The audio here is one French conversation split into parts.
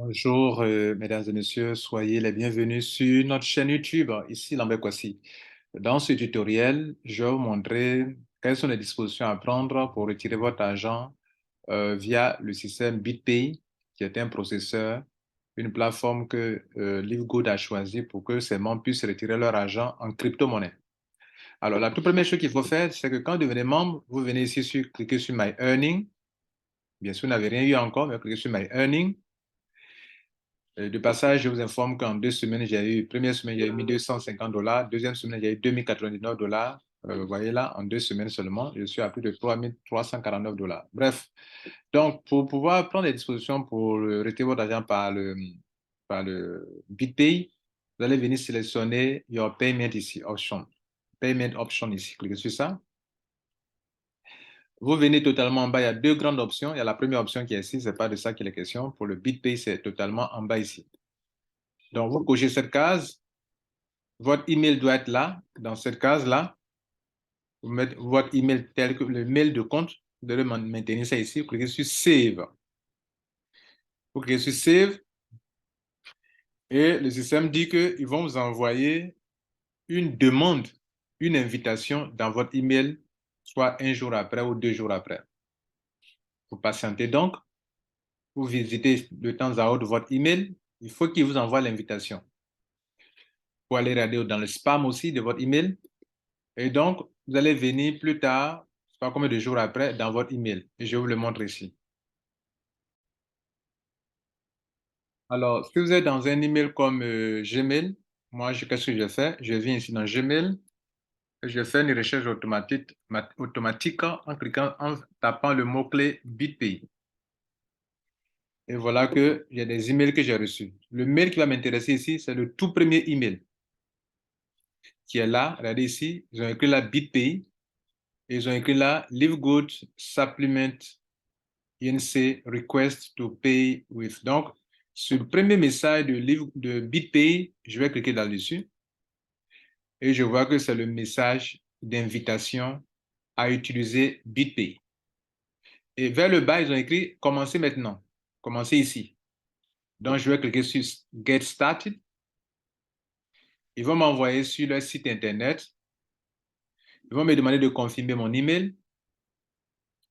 Bonjour, mesdames et messieurs, soyez les bienvenus sur notre chaîne YouTube, ici Lambert Kwasi. Dans ce tutoriel, je vais vous montrer quelles sont les dispositions à prendre pour retirer votre argent via le système BitPay, qui est un processeur, une plateforme que Livegood a choisi pour que ses membres puissent retirer leur argent en crypto-monnaie. Alors, la toute première chose qu'il faut faire, c'est que quand vous devenez membre, vous venez ici cliquer sur My Earning. Bien sûr, vous n'avez rien eu encore, mais cliquez sur My Earning. De passage, je vous informe qu'en 2 semaines, première semaine, j'ai eu 1 250 $, deuxième semaine, j'ai eu 2099 $. Vous voyez là, en 2 semaines seulement, je suis à plus de 3 349 $. Bref, donc pour pouvoir prendre les dispositions pour retirer votre argent par le BitPay, vous allez venir sélectionner Your Payment ici, Option. Payment Option ici, cliquez sur ça. Vous venez totalement en bas, il y a deux grandes options. Il y a la première option qui est ici, ce n'est pas de ça qu'il est question. Pour le BitPay, c'est totalement en bas ici. Donc, vous cochez cette case. Votre email doit être là, dans cette case-là. Vous mettez votre email tel que le mail de compte. Vous devez maintenir ça ici. Vous cliquez sur Save. Vous cliquez sur Save. Et le système dit qu'ils vont vous envoyer une demande, une invitation dans votre email, soit un jour après ou 2 jours après. Vous patientez donc. Vous visitez de temps à autre votre email. Il faut qu'il vous envoie l'invitation. Vous allez regarder dans le spam aussi de votre email. Et donc, vous allez venir plus tard, je ne sais pas combien de jours après, dans votre email. Et je vous le montre ici. Alors, si vous êtes dans un email comme Gmail, moi, qu'est-ce que je fais? Je viens ici dans Gmail et je fais une recherche automatique en tapant le mot-clé BitPay. Et voilà que j'ai des emails que j'ai reçus. Le mail qui va m'intéresser ici, c'est le tout premier email qui est là. Regardez ici, ils ont écrit là BitPay et ils ont écrit là Livegood Supplement INC Request to Pay with. Donc, sur le premier message de BitPay, je vais cliquer là-dessus et je vois que c'est le message d'invitation à utiliser BitPay. Et vers le bas, ils ont écrit commencez maintenant. Commencez ici. Donc, je vais cliquer sur Get Started. Ils vont m'envoyer sur leur site Internet. Ils vont me demander de confirmer mon email.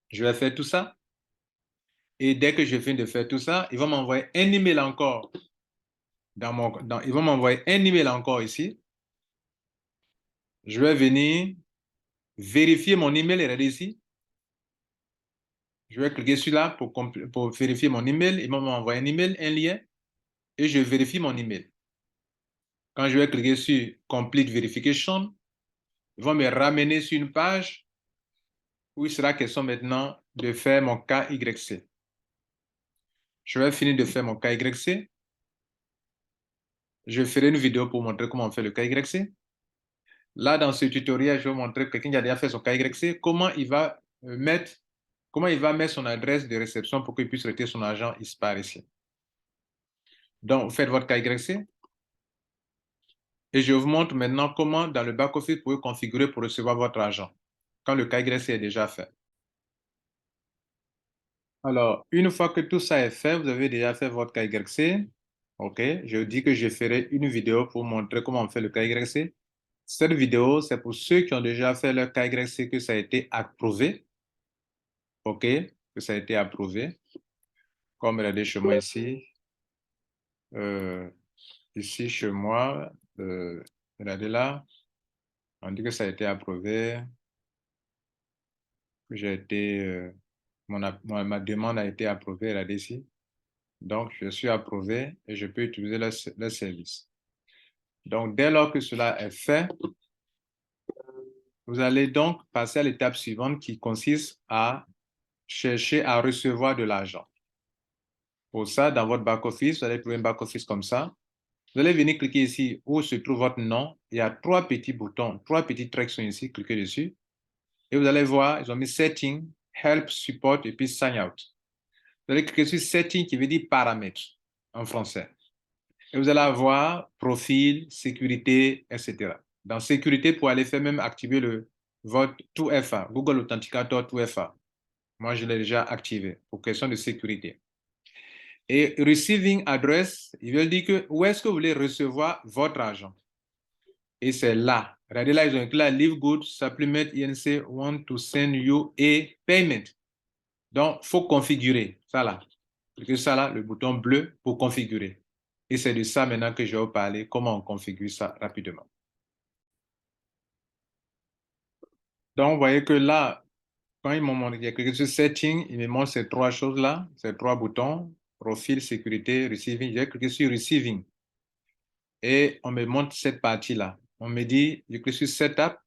Je vais faire tout ça. Et dès que je finis de faire tout ça, ils vont m'envoyer un email encore. Ils vont m'envoyer un email encore ici. Je vais venir vérifier mon email et regardez ici. Je vais cliquer sur là pour vérifier mon email. Ils vont m'envoyer un email, un lien, et je vérifie mon email. Quand je vais cliquer sur Complete Verification, ils vont me ramener sur une page où il sera question maintenant de faire mon KYC. Je vais finir de faire mon KYC. Je ferai une vidéo pour montrer comment on fait le KYC. Là, dans ce tutoriel, je vais vous montrer quelqu'un qui a déjà fait son KYC, comment il va mettre son adresse de réception pour qu'il puisse retirer son argent ici par ici. Donc, vous faites votre KYC. Et je vous montre maintenant comment, dans le back-office, vous pouvez configurer pour recevoir votre argent quand le KYC est déjà fait. Alors, une fois que tout ça est fait, vous avez déjà fait votre KYC. OK, je vous dis que je ferai une vidéo pour montrer comment on fait le KYC. Cette vidéo, c'est pour ceux qui ont déjà fait leur KYC que ça a été approuvé. OK, que ça a été approuvé. Comme regardez chez moi ici. Euh, Ici, chez moi, regardez là. On dit que ça a été approuvé. Que j'ai été, ma demande a été approuvée, regardez ici. Donc, je suis approuvé et je peux utiliser le service. Donc, dès lors que cela est fait, vous allez donc passer à l'étape suivante qui consiste à chercher à recevoir de l'argent. Pour ça, dans votre back-office, vous allez trouver un back-office comme ça. Vous allez venir cliquer ici où se trouve votre nom. Il y a trois petits boutons, trois petits traits sont ici. Cliquez dessus. Et vous allez voir, ils ont mis Setting, Help, Support et puis Sign Out. Vous allez cliquer sur Setting qui veut dire paramètres en français. Et vous allez avoir Profil, Sécurité, etc. Dans Sécurité, pour aller faire même activer votre 2FA, Google Authenticator 2FA. Moi, je l'ai déjà activé pour question de sécurité. Et receiving address, il veut dire que où est-ce que vous voulez recevoir votre argent. Et c'est là. Regardez là, ils ont écrit là, Leave Good Supplement INC want to send you a payment. Donc, il faut configurer ça là. Cliquez ça là, le bouton bleu pour configurer. Et c'est de ça maintenant que je vais vous parler, comment on configure ça rapidement. Donc, vous voyez que là, quand ils m'ont montré, il y a cliqué sur Setting, il me montre ces trois choses-là, ces trois boutons, profil, sécurité, Receiving. J'ai cliqué sur Receiving. Et on me montre cette partie-là. On me dit, je clique sur Setup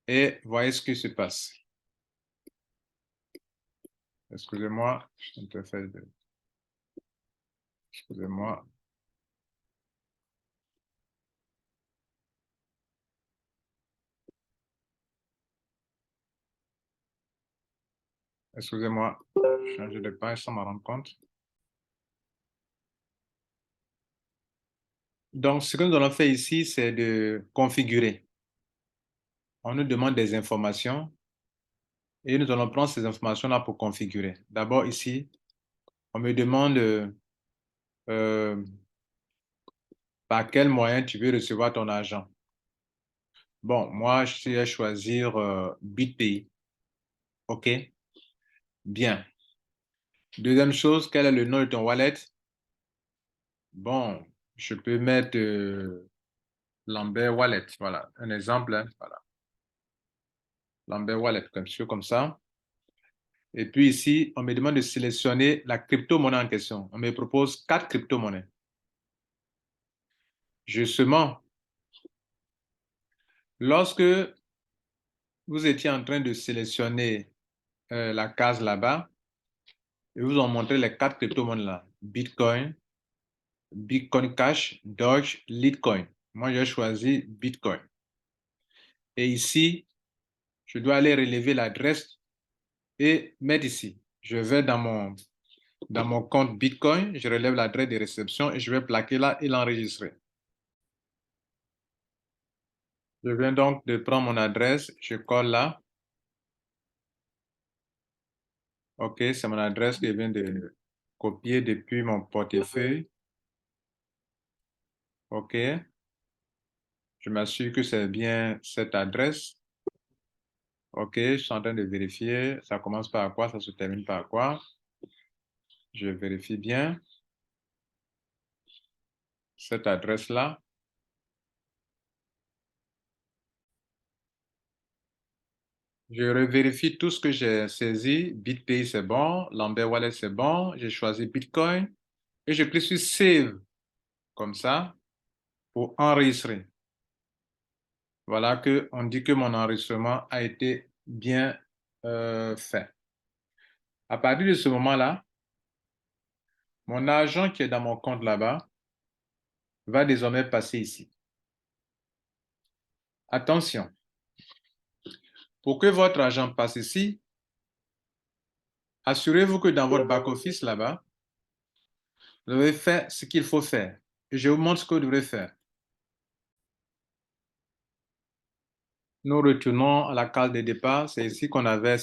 et voyez ce qui se passe. Excusez-moi, excusez-moi. Excusez-moi, changer de page sans m'en rendre compte. Donc, ce que nous allons faire ici, c'est de configurer. On nous demande des informations et nous allons prendre ces informations-là pour configurer. D'abord, ici, on me demande par quel moyen tu veux recevoir ton argent. Bon, moi, je vais choisir BitPay. OK? Bien. Deuxième chose, quel est le nom de ton wallet? Bon, je peux mettre Lambert Wallet. Voilà, un exemple. Hein, voilà. Lambert Wallet, comme ça. Et puis ici, on me demande de sélectionner la crypto-monnaie en question. On me propose 4 crypto-monnaies. Justement, lorsque vous étiez en train de sélectionner la case là-bas, ils vous ont montré les 4 crypto-monnaies là. Bitcoin, Bitcoin Cash, Doge, Litecoin. Moi, j'ai choisi Bitcoin. Et ici, je dois aller relever l'adresse et mettre ici. Je vais dans mon compte Bitcoin, je relève l'adresse de réception et je vais plaquer là et l'enregistrer. Je viens donc de prendre mon adresse, je colle là. OK, c'est mon adresse que je viens de copier depuis mon portefeuille. OK, je m'assure que c'est bien cette adresse. OK, je suis en train de vérifier. Ça commence par quoi? Ça se termine par quoi? Je vérifie bien cette adresse-là. Je revérifie tout ce que j'ai saisi. BitPay, c'est bon. Lambert Wallet, c'est bon. J'ai choisi Bitcoin. Et je clique sur Save, comme ça, pour enregistrer. Voilà que on dit que mon enregistrement a été bien fait. À partir de ce moment-là, mon argent qui est dans mon compte là-bas va désormais passer ici. Attention, pour que votre argent passe ici, assurez-vous que dans votre back-office là-bas, vous avez fait ce qu'il faut faire. Et je vous montre ce que vous devrez faire. Nous retournons à la case de départ. C'est ici qu'on avait,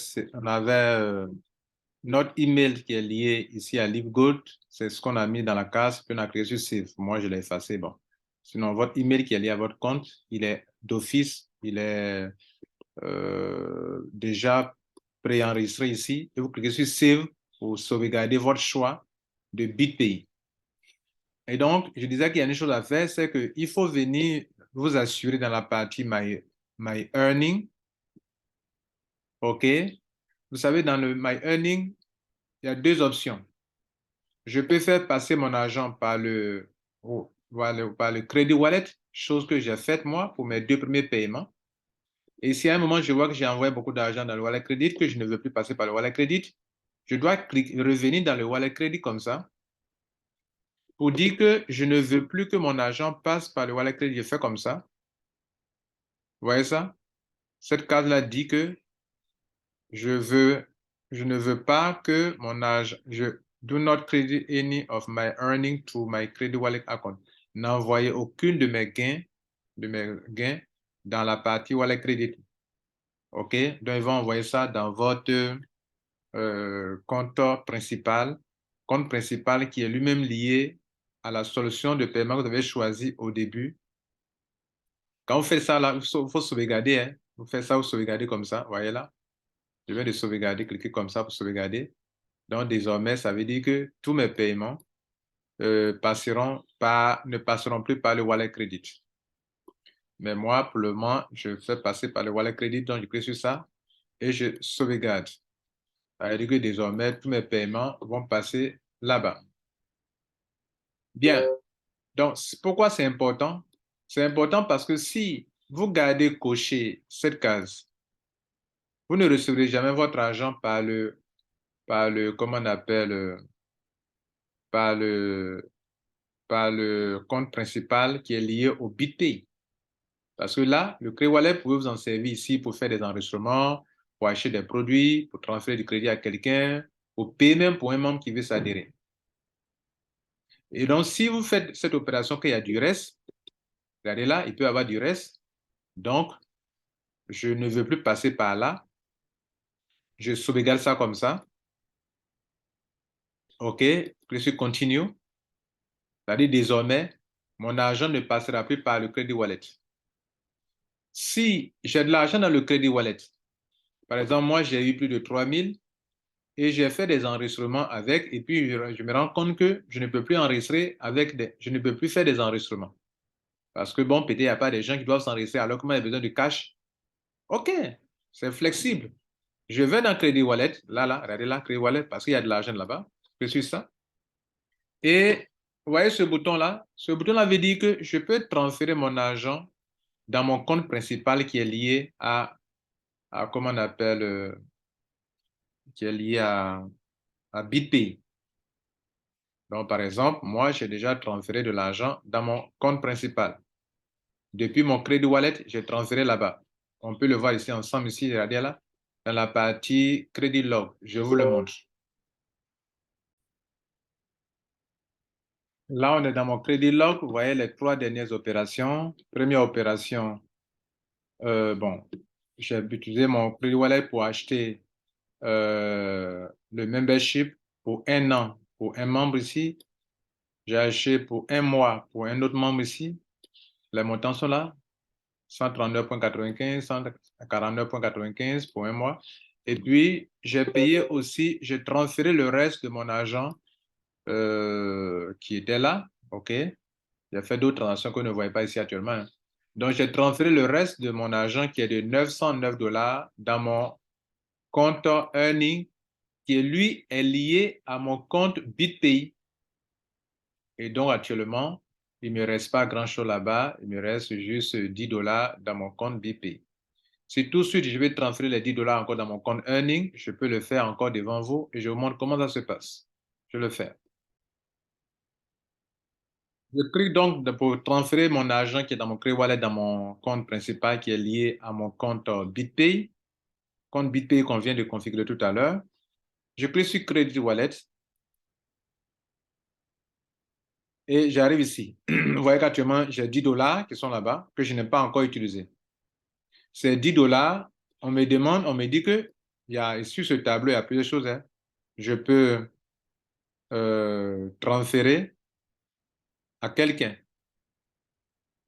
notre email qui est lié ici à LiveGood. C'est ce qu'on a mis dans la case. Puis on a cliqué sur Save. Moi, je l'ai effacé. Bon. Sinon, votre email qui est lié à votre compte, il est d'office. Il est déjà préenregistré ici. Et vous cliquez sur Save pour sauvegarder votre choix de BitPay. Et donc, je disais qu'il y a une chose à faire, c'est qu'il faut venir vous assurer dans la partie My Earning. OK? Vous savez, dans le My Earning, il y a deux options. Je peux faire passer mon argent par le Credit Wallet, chose que j'ai faite moi pour mes 2 premiers paiements. Et si à un moment je vois que j'ai envoyé beaucoup d'argent dans le Wallet Credit, que je ne veux plus passer par le Wallet Credit, je dois revenir dans le Wallet Credit comme ça pour dire que je ne veux plus que mon argent passe par le Wallet Credit. Je fais comme ça. Vous voyez ça? Cette case-là dit que je ne veux pas que mon argent, je do not credit any of my earning to my credit wallet account. N'envoyez aucune de mes gains dans la partie wallet credit. OK? Donc, ils vont envoyer ça dans votre compte principal compte principal qui est lui-même lié à la solution de paiement que vous avez choisie au début. Quand vous faites ça, là, il faut sauvegarder. Hein. Vous faites ça, vous sauvegardez comme ça. Vous voyez là? Je viens de sauvegarder, cliquez comme ça pour sauvegarder. Donc, désormais, ça veut dire que tous mes paiements ne passeront plus par le wallet crédit. Mais moi, pour le moment, je fais passer par le wallet crédit, donc je clique sur ça et je sauvegarde. Ça veut dire que désormais, tous mes paiements vont passer là-bas. Bien. Donc, pourquoi c'est important? C'est important parce que si vous gardez coché cette case, vous ne recevrez jamais votre argent comment on appelle, par le, par le compte principal qui est lié au BitPay. Parce que là, le Crédit Wallet, vous pouvez vous en servir ici pour faire des enregistrements, pour acheter des produits, pour transférer du crédit à quelqu'un, pour payer même pour un membre qui veut s'adhérer. Et donc, si vous faites cette opération qu'il y a du reste, regardez là, il peut y avoir du reste. Donc, je ne veux plus passer par là. Je sauvegarde ça comme ça. OK, je suis continue. C'est-à-dire désormais, mon argent ne passera plus par le Crédit Wallet. Si j'ai de l'argent dans le Crédit Wallet, par exemple, moi, j'ai eu plus de 3000 et j'ai fait des enregistrements avec, et puis je me rends compte que je ne peux plus enregistrer je ne peux plus faire des enregistrements. Parce que bon, peut-être il n'y a pas des gens qui doivent s'enregistrer alors que moi, j'ai besoin de cash. OK, c'est flexible. Je vais dans Crédit Wallet, là, regardez là, Crédit Wallet, parce qu'il y a de l'argent là-bas. Je suis ça. Et vous voyez ce bouton-là? Ce bouton-là veut dire que je peux transférer mon argent dans mon compte principal qui est lié comment on appelle, qui est lié à BitPay. Donc, par exemple, moi, j'ai déjà transféré de l'argent dans mon compte principal. Depuis mon Crédit Wallet, j'ai transféré là-bas. On peut le voir ici ensemble, ici, regardez là, dans la partie Crédit Log. Je vous le montre. Là, on est dans mon Crédit Log. Vous voyez les 3 dernières opérations. Première opération, bon, j'ai utilisé mon Crédit Wallet pour acheter le membership pour 1 an pour un membre ici. J'ai acheté pour 1 mois pour un autre membre ici. Les montants sont là. 139,95, 149,95 pour 1 mois. Et puis, j'ai payé aussi, j'ai transféré le reste de mon argent qui était là. OK? J'ai fait d'autres transactions que vous ne voyez pas ici actuellement. Hein. Donc, j'ai transféré le reste de mon argent qui est de 909 dollars dans mon compte Earning qui, lui, est lié à mon compte BitPay. Et donc, actuellement, il ne me reste pas grand-chose là-bas. Il me reste juste 10 dollars dans mon compte BitPay. Si tout de suite, je vais transférer les 10 dollars encore dans mon compte Earning, je peux le faire encore devant vous et je vous montre comment ça se passe. Je le fais. Je clique donc pour transférer mon argent qui est dans mon Crédit Wallet dans mon compte principal qui est lié à mon compte BitPay. Compte BitPay qu'on vient de configurer tout à l'heure. Je clique sur Credit Wallet et j'arrive ici. Vous voyez qu'actuellement, j'ai 10 dollars qui sont là-bas que je n'ai pas encore utilisés. Ces 10 dollars, on me dit que sur ce tableau, il y a plusieurs choses. Hein. Je peux transférer à quelqu'un.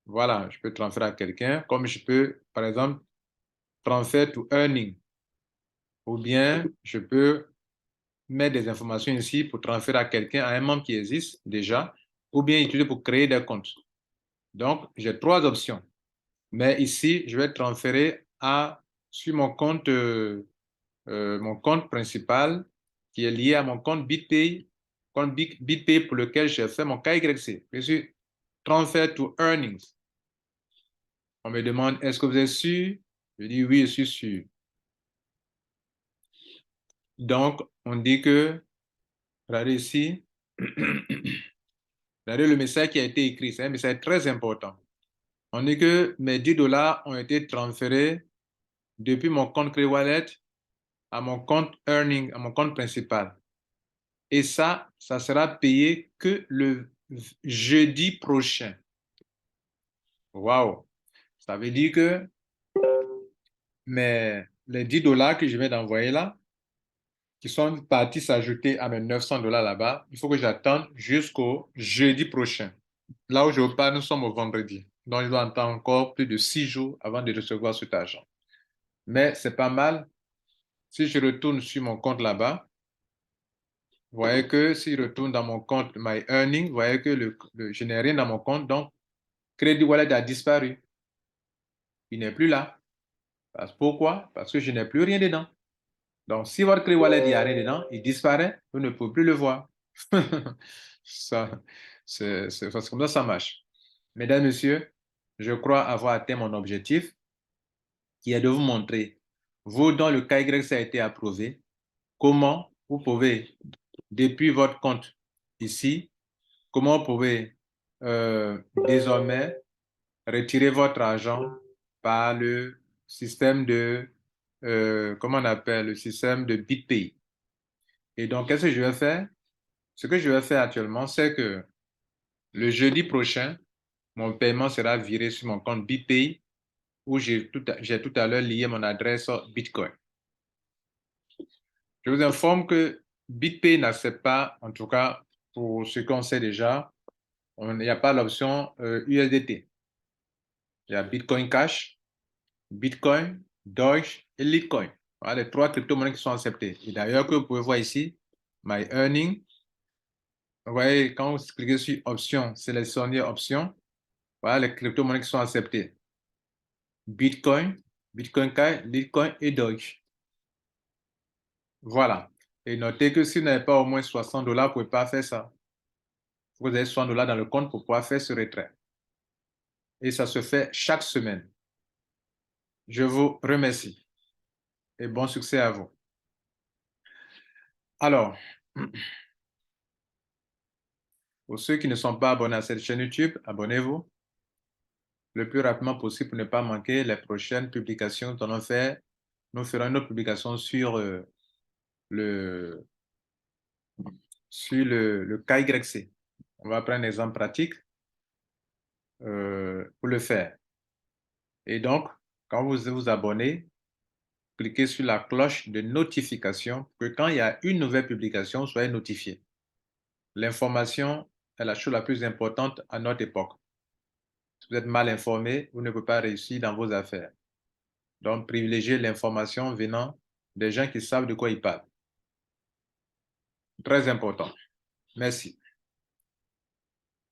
Voilà, je peux transférer à quelqu'un, comme je peux, par exemple, transfert to earning. Ou bien, je peux mettre des informations ici pour transférer à quelqu'un, à un membre qui existe déjà, ou bien utiliser pour créer des comptes. Donc, j'ai 3 options. Mais ici, je vais transférer sur mon compte principal qui est lié à mon compte BitPay, compte BitPay pour lequel j'ai fait mon KYC. Je suis transfert to earnings. On me demande, est-ce que vous êtes sûr? Je dis oui, je suis sûr. Donc, on dit que, regardez ici, regardez le message qui a été écrit. C'est un message très important. On dit que mes 10 dollars ont été transférés depuis mon compte Crédit Wallet à mon compte Earning, à mon compte principal. Et ça sera payé que le jeudi prochain. Waouh! Ça veut dire que les 10 dollars que je vais d'envoyer là, qui sont partis s'ajouter à mes 900 dollars là-bas, il faut que j'attende jusqu'au jeudi prochain. Là où je parle, nous sommes au vendredi. Donc, je dois attendre encore plus de 6 jours avant de recevoir cet argent. Mais c'est pas mal. Si je retourne sur mon compte là-bas, vous voyez que si je retourne dans mon compte My Earning, vous voyez que je n'ai rien dans mon compte. Donc, Credit Wallet a disparu. Il n'est plus là. Pourquoi? Parce que je n'ai plus rien dedans. Donc, si votre Credit Wallet, il n'y a rien dedans, il disparaît, vous ne pouvez plus le voir. Ça, c'est comme ça, ça marche. Mesdames, Messieurs, je crois avoir atteint mon objectif, qui est de vous montrer, vous, dont le KYC a été approuvé, comment vous pouvez, depuis votre compte ici, comment vous pouvez désormais retirer votre argent par le système de, comment on appelle, le système de BitPay. Et donc, qu'est-ce que je vais faire? Ce que je vais faire actuellement, c'est que le jeudi prochain, mon paiement sera viré sur mon compte BitPay où j'ai tout à l'heure lié mon adresse Bitcoin. Je vous informe que BitPay n'accepte pas, en tout cas pour ce qu'on sait déjà, il n'y a pas l'option USDT. Il y a Bitcoin Cash, Bitcoin, Doge et Litecoin. Voilà les 3 crypto-monnaies qui sont acceptées. Et d'ailleurs, que vous pouvez voir ici, My Earning. Vous voyez, quand vous cliquez sur Options, sélectionnez Options. Voilà les crypto-monnaies qui sont acceptées. Bitcoin, Bitcoin Cash, Litecoin et Doge. Voilà. Et notez que si vous n'avez pas au moins 60 dollars, vous ne pouvez pas faire ça. Vous avez 60 dollars dans le compte pour pouvoir faire ce retrait. Et ça se fait chaque semaine. Je vous remercie et bon succès à vous. Alors, pour ceux qui ne sont pas abonnés à cette chaîne YouTube, abonnez-vous le plus rapidement possible pour ne pas manquer les prochaines publications que nous faire. Nous ferons une autre publication sur le KYC. On va prendre un exemple pratique pour le faire. Et donc, quand vous vous abonnez, cliquez sur la cloche de notification pour que quand il y a une nouvelle publication, vous soyez notifié. L'information est la chose la plus importante à notre époque. Si vous êtes mal informé, vous ne pouvez pas réussir dans vos affaires. Donc, privilégiez l'information venant des gens qui savent de quoi ils parlent. Très important. Merci.